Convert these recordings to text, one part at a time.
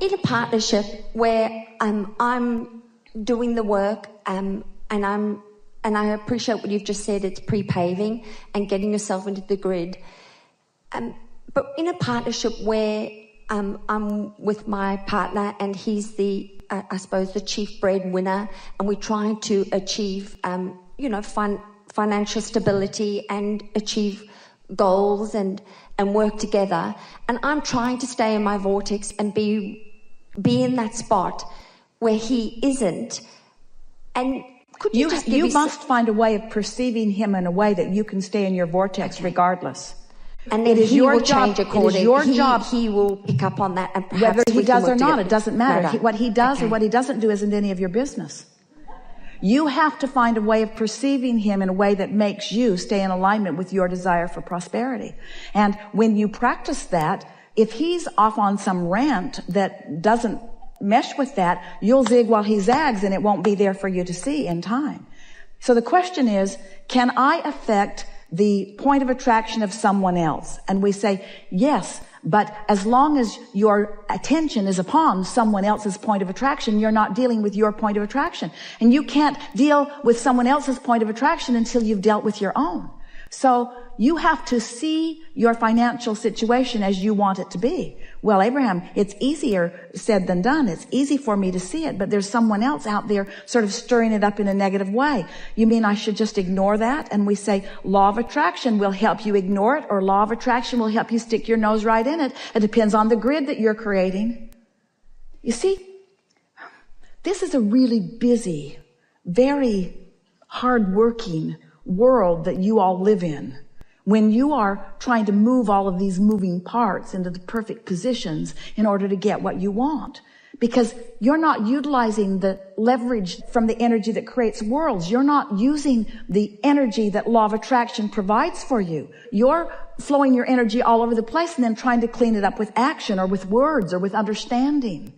in a partnership where I'm doing the work and I appreciate what you've just said, it's pre-paving and getting yourself into the grid. But in a partnership where I'm with my partner and he's the, I suppose, the chief breadwinner, and we're trying to achieve, financial stability and achieve goals and work together. And I'm trying to stay in my vortex and be in that spot where he isn't. And could you just give you must find a way of perceiving him in a way that you can stay in your vortex regardless. And then he will change accordingly. It is your job. He will pick up on that, and perhaps whether he does or not, it doesn't matter. Right. What he does or what he doesn't do isn't any of your business. You have to find a way of perceiving him in a way that makes you stay in alignment with your desire for prosperity. And when you practice that, if he's off on some rant that doesn't mesh with that, you'll zig while he zags, and it won't be there for you to see in time. So the question is, can I affect the point of attraction of someone else? And we say, yes, but as long as your attention is upon someone else's point of attraction, you're not dealing with your point of attraction. And you can't deal with someone else's point of attraction until you've dealt with your own. So you have to see your financial situation as you want it to be. Well, Abraham, it's easier said than done. It's easy for me to see it, but there's someone else out there sort of stirring it up in a negative way. You mean I should just ignore that? And we say, law of attraction will help you ignore it, or law of attraction will help you stick your nose right in it. It depends on the grid that you're creating. You see, this is a really busy, very hard-working world that you all live in. When you are trying to move all of these moving parts into the perfect positions in order to get what you want, because you're not utilizing the leverage from the energy that creates worlds. You're not using the energy that law of attraction provides for you. You're flowing your energy all over the place and then trying to clean it up with action or with words or with understanding.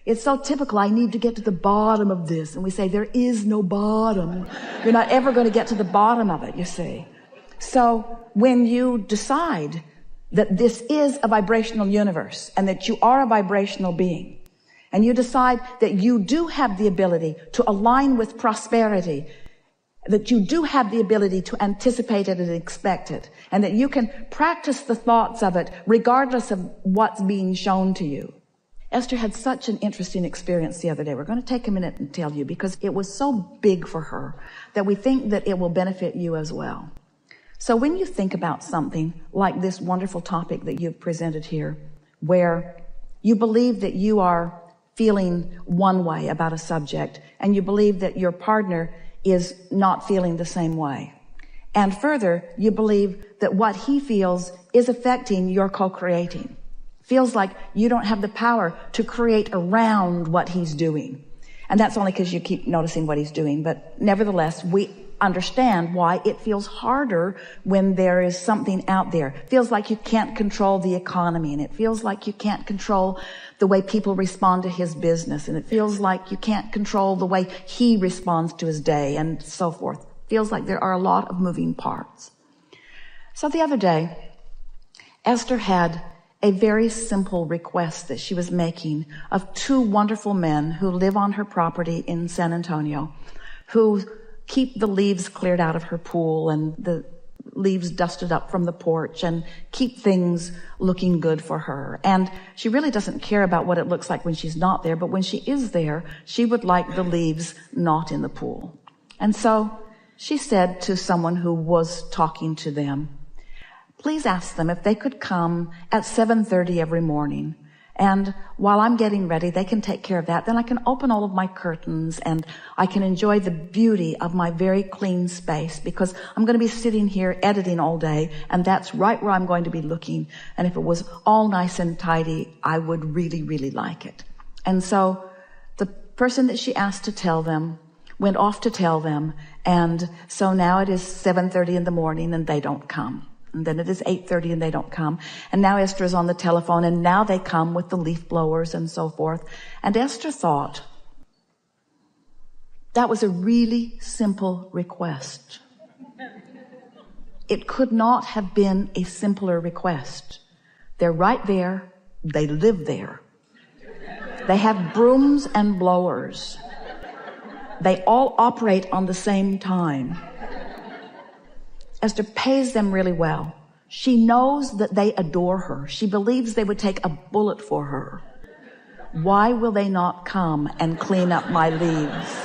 It's so typical. I need to get to the bottom of this. And we say, there is no bottom. You're not ever going to get to the bottom of it, you see. So when you decide that this is a vibrational universe and that you are a vibrational being, and you decide that you do have the ability to align with prosperity, that you do have the ability to anticipate it and expect it, and that you can practice the thoughts of it regardless of what's being shown to you. Esther had such an interesting experience the other day. We're going to take a minute and tell you because it was so big for her that we think that it will benefit you as well. So when you think about something like this wonderful topic that you've presented here, where you believe that you are feeling one way about a subject and you believe that your partner is not feeling the same way, and further, you believe that what he feels is affecting your co-creating, feels like you don't have the power to create around what he's doing. And that's only because you keep noticing what he's doing. But nevertheless, we understand why it feels harder when there is something out there. It feels like you can't control the economy, and it feels like you can't control the way people respond to his business, and it feels like you can't control the way he responds to his day, and so forth. It feels like there are a lot of moving parts. So the other day, Esther had a very simple request that she was making of two wonderful men who live on her property in San Antonio, who keep the leaves cleared out of her pool and the leaves dusted up from the porch and keep things looking good for her. And she really doesn't care about what it looks like when she's not there, but when she is there, she would like the leaves not in the pool. And so she said to someone who was talking to them, please ask them if they could come at 7:30 every morning. And while I'm getting ready, they can take care of that. Then I can open all of my curtains and I can enjoy the beauty of my very clean space, because I'm going to be sitting here editing all day, and that's right where I'm going to be looking. And if it was all nice and tidy, I would really, really like it. And so the person that she asked to tell them went off to tell them. And so now it is 7:30 in the morning and they don't come. And then it is 8:30 and they don't come. And now Esther is on the telephone, and now they come with the leaf blowers and so forth. And Esther thought that was a really simple request. It could not have been a simpler request. They're right there. They live there. They have brooms and blowers. They all operate on the same time. Esther pays them really well. She knows that they adore her. She believes they would take a bullet for her. Why will they not come and clean up my leaves?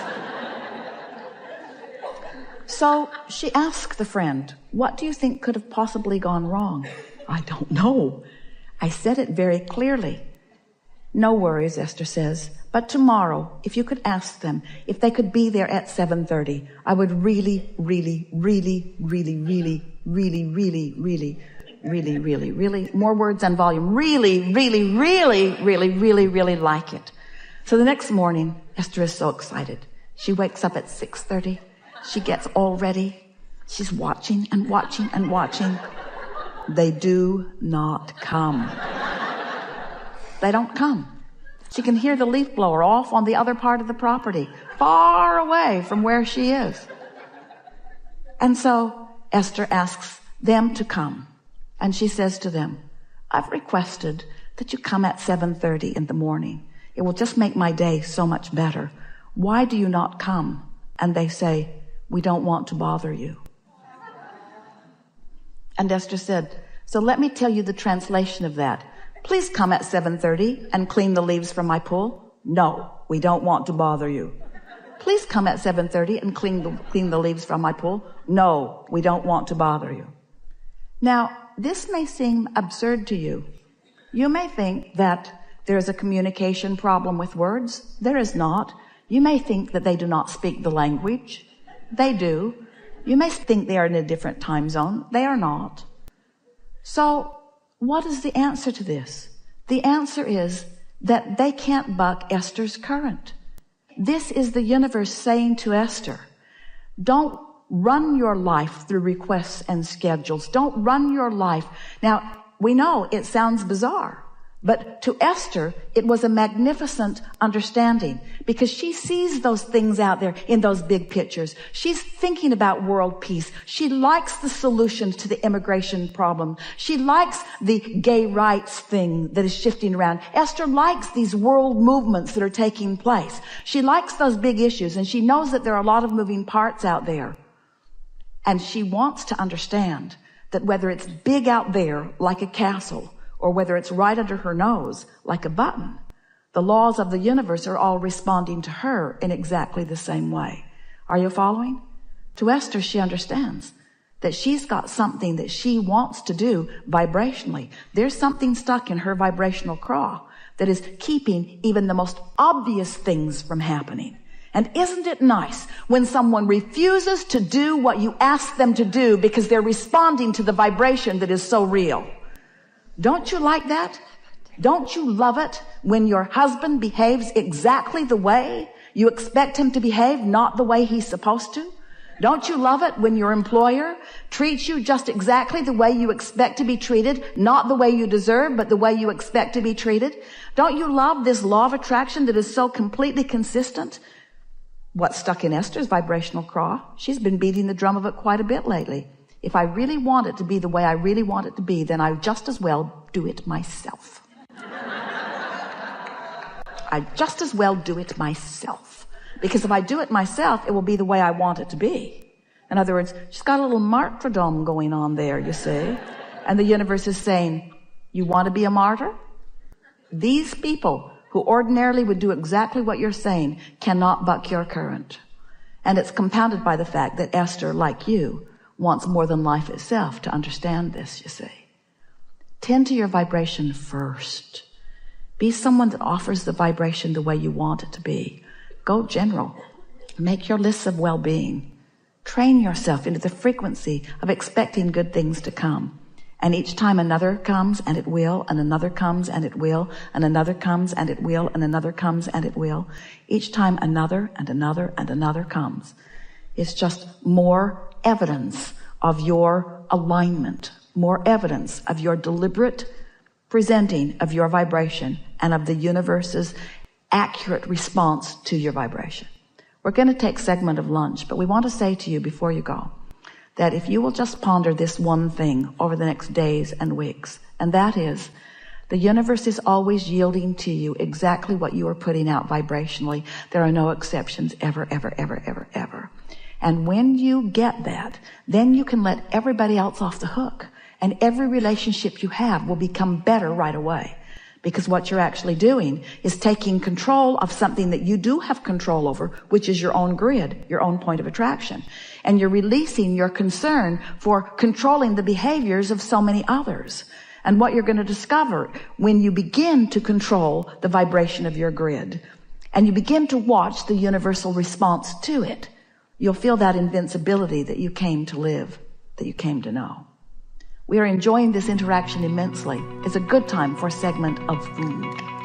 So she asked the friend, what do you think could have possibly gone wrong? I don't know. I said it very clearly. No worries, Esther says. But tomorrow, if you could ask them if they could be there at 7:30, I would really, more words and volume, really like it. So the next morning, Esther is so excited. She wakes up at 6:30. She gets all ready. She's watching and watching and watching. They do not come. They don't come. She can hear the leaf blower off on the other part of the property, far away from where she is. And so Esther asks them to come. And she says to them, I've requested that you come at 7:30 in the morning. It will just make my day so much better. Why do you not come? And they say, we don't want to bother you. And Esther said, so let me tell you the translation of that. Please come at 7:30 and clean the leaves from my pool. No, we don't want to bother you. Please come at 7:30 and clean the leaves from my pool. No, we don't want to bother you. Now, this may seem absurd to you. You may think that there is a communication problem with words. There is not. You may think that they do not speak the language. They do. You may think they are in a different time zone. They are not. So, what is the answer to this? The answer is that they can't buck Esther's current. This is the universe saying to Esther, don't run your life through requests and schedules. Don't run your life. Now, we know it sounds bizarre, but to Esther, it was a magnificent understanding because she sees those things out there in those big pictures. She's thinking about world peace. She likes the solutions to the immigration problem. She likes the gay rights thing that is shifting around. Esther likes these world movements that are taking place. She likes those big issues, and she knows that there are a lot of moving parts out there. And she wants to understand that whether it's big out there like a castle or whether it's right under her nose like a button, the laws of the universe are all responding to her in exactly the same way. Are you following? To Esther, she understands that she's got something that she wants to do vibrationally. There's something stuck in her vibrational craw that is keeping even the most obvious things from happening. And isn't it nice when someone refuses to do what you ask them to do because they're responding to the vibration that is so real? Don't you like that? Don't you love it when your husband behaves exactly the way you expect him to behave, not the way he's supposed to? Don't you love it when your employer treats you just exactly the way you expect to be treated, not the way you deserve, but the way you expect to be treated? Don't you love this law of attraction that is so completely consistent? What's stuck in Esther's vibrational craw? She's been beating the drum of it quite a bit lately. If I really want it to be the way I really want it to be, then I just as well do it myself. I just as well do it myself. Because if I do it myself, it will be the way I want it to be. In other words, she's got a little martyrdom going on there, you see. And the universe is saying, you want to be a martyr? These people who ordinarily would do exactly what you're saying cannot buck your current. And it's compounded by the fact that Esther, like you, wants more than life itself to understand this, you see. Tend to your vibration first. Be someone that offers the vibration the way you want it to be. Go general. Make your lists of well-being. Train yourself into the frequency of expecting good things to come. And each time another comes, and it will, and another comes, and it will, and another comes, and it will, and another comes, and it will. Each time another, and another, and another comes. It's just more evidence of your alignment, more evidence of your deliberate presenting of your vibration and of the universe's accurate response to your vibration. We're going to take a segment of lunch, but we want to say to you before you go that if you will just ponder this one thing over the next days and weeks, and that is The universe is always yielding to you exactly what you are putting out vibrationally. There are no exceptions ever, ever, ever, ever, ever. And when you get that, then you can let everybody else off the hook. And every relationship you have will become better right away. Because what you're actually doing is taking control of something that you do have control over, which is your own grid, your own point of attraction. And you're releasing your concern for controlling the behaviors of so many others. And what you're going to discover when you begin to control the vibration of your grid and you begin to watch the universal response to it, you'll feel that invincibility that you came to live, that you came to know. We are enjoying this interaction immensely. It's a good time for a segment of food.